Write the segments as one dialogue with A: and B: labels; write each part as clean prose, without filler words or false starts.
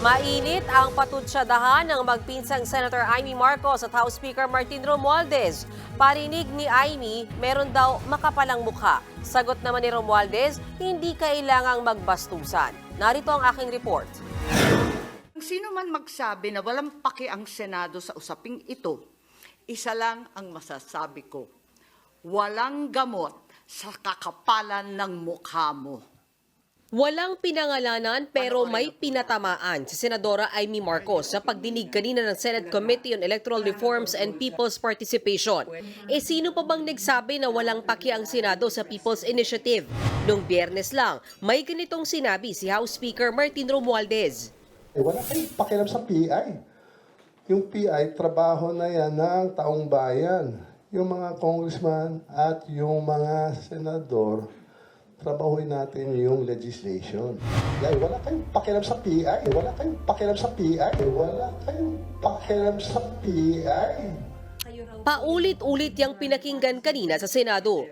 A: Mainit ang patutsadahan ng magpinsang Senator Amy Marcos at House Speaker Martin Romualdez. Parinig ni Amy, meron daw makapalang mukha. Sagot naman ni Romualdez, hindi kailangang magbastusan. Narito ang aking report.
B: Sino man magsabi na walang paki ang Senado sa usaping ito, isa lang ang masasabi ko, walang gamot sa kakapalan ng mukha mo.
A: Walang pinangalanan pero may pinatamaan si Senadora Amy Marcos sa pagdinig kanina ng Senate Committee on Electoral Reforms and People's Participation. Sino pa bang nagsabi na walang paki ang Senado sa People's Initiative? Noong Biyernes lang, may ganitong sinabi si House Speaker Martin Romualdez.
C: Wala kayong pakialam sa PI. Yung PI, trabaho na yan ng taong bayan. Yung mga congressman at yung mga senador, trabahuin natin yung legislation. Wala kayong pakialam sa PI. Wala kayong pakialam sa PI. Wala kayong pakialam sa PI.
A: Paulit-ulit yang pinakinggan kanina sa Senado.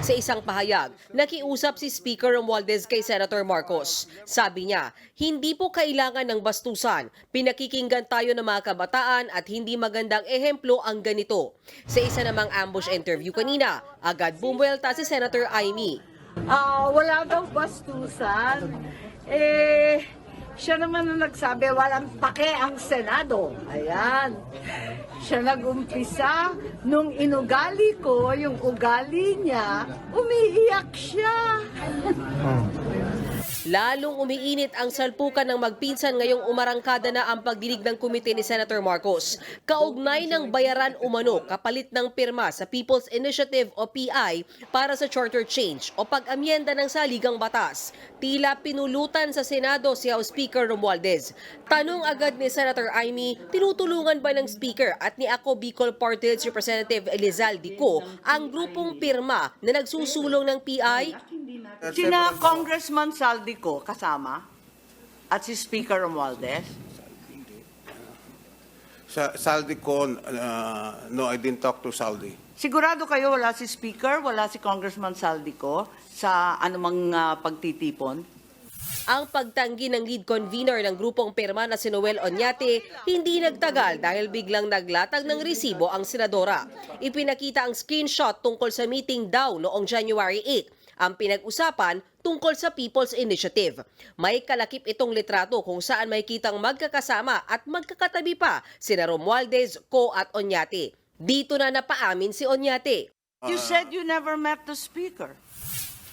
A: Sa isang pahayag, nakiusap si Speaker Romualdez kay Senator Marcos. Sabi niya, hindi po kailangan ng bastusan. Pinakikinggan tayo ng mga kabataan at hindi magandang ehemplo ang ganito. Sa isa namang ambush interview kanina, agad bumuelta si Senator Amy.
B: Wala daw bastusan. Siya naman ang nagsabi, walang pake ang Senado. Ayan. Siya nag-umpisa, nung inugali ko, yung ugali niya, umiiyak siya.
A: Lalong umiinit ang salpukan ng magpinsan ngayong umarangkada na ang pagdinig ng komite ni Senator Marcos. Kaugnay ng bayaran umano kapalit ng pirma sa People's Initiative o PI para sa charter change o pag-amyenda ng saligang batas. Tila pinulutan sa Senado si House Speaker Romualdez. Tanong agad ni Senator Amy, tinutulungan ba ng Speaker at ni Ako Bicol Party List Representative Elizalde Co ang grupong pirma na nagsusulong ng PI?
B: Sina Congressman Saldico kasama at si Speaker Romualdez.
D: Saldico, no, I didn't talk to Saldi.
B: Sigurado kayo wala si Speaker, wala si Congressman Saldico sa anumang pagtitipon?
A: Ang pagtanggi ng lead convener ng grupong pirma na si Noel Oñate hindi nagtagal dahil biglang naglatag ng resibo ang senadora. Ipinakita ang screenshot tungkol sa meeting daw noong January 8. Ang pinag-usapan tungkol sa People's Initiative. May kalakip itong litrato kung saan may kitang magkakasama at magkakatabi pa sina Romualdez, Co at Oñate. Dito na napaamin si Oñate.
B: You said you never met the Speaker,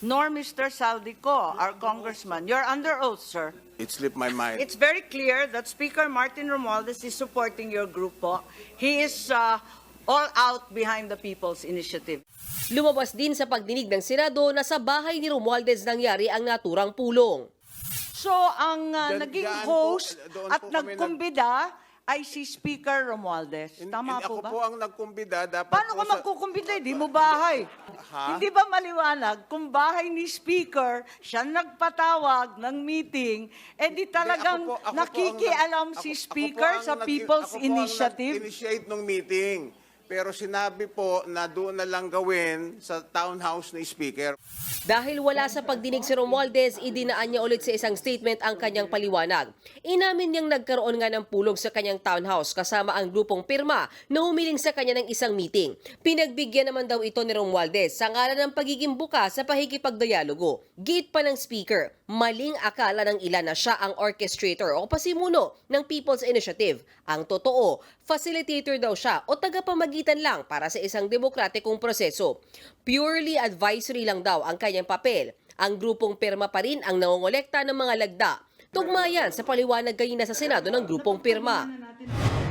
B: nor Mr. Saldico, our congressman. You're under oath, sir.
D: It slipped my mind.
B: It's very clear that Speaker Martin Romualdez is supporting your group po. He is all out behind the People's Initiative.
A: Lumabas din sa pagdinig ng Senado na sa bahay ni Romualdez nangyari ang naturang pulong.
B: So, ang naging host at nagkumbida ay si Speaker Romualdez. Tama po ba?
D: Ako po ang nagkumbida. Dapat
B: Paano ka magkukumbida? Di mo bahay. Hindi ba maliwanag kung bahay ni Speaker, siya nagpatawag ng meeting, di talagang nakikialam si Speaker sa People's Initiative?
D: Ako po ang nag-initiate ng meeting. Pero sinabi po na doon na lang gawin sa townhouse ni Speaker.
A: Dahil wala sa pagdinig si Romualdez, idinaan niya ulit sa isang statement ang kanyang paliwanag. Inamin niyang nagkaroon nga ng pulong sa kanyang townhouse kasama ang grupong pirma na humiling sa kanya ng isang meeting. Pinagbigyan naman daw ito ni Romualdez sa ngalan ng pagiging bukas sa pakikipagdialogo. Gate pa ng Speaker, maling akala ng ilan na siya ang orchestrator o pasimuno ng People's Initiative. Ang totoo, facilitator daw siya o tagapamagitan lang para sa isang demokratikong proseso. Purely advisory lang daw ang kanyang papel. Ang grupong pirma pa rin ang nangongolekta ng mga lagda. Tugma yan sa paliwanag kanina sa Senado ng grupong pirma.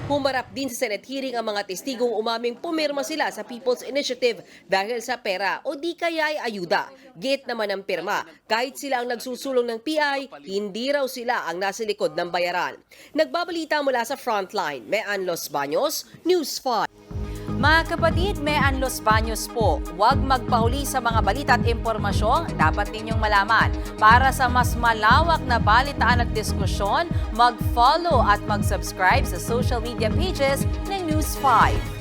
A: Humarap din sa Senate hearing ang mga testigong umaming pumirma sila sa People's Initiative dahil sa pera o di kaya ay ayuda. Gate naman ang pirma. Kahit sila ang nagsusulong ng PI, hindi raw sila ang nasa likod ng bayaran. Nagbabalita mula sa Frontline, Mean Los Baños, News 5.
E: Mga kapatid, Mean Los Baños po. Huwag magpahuli sa mga balita at impormasyong dapat ninyong malaman. Para sa mas malawak na balitaan at diskusyon, mag-follow at mag-subscribe sa social media pages ng News 5.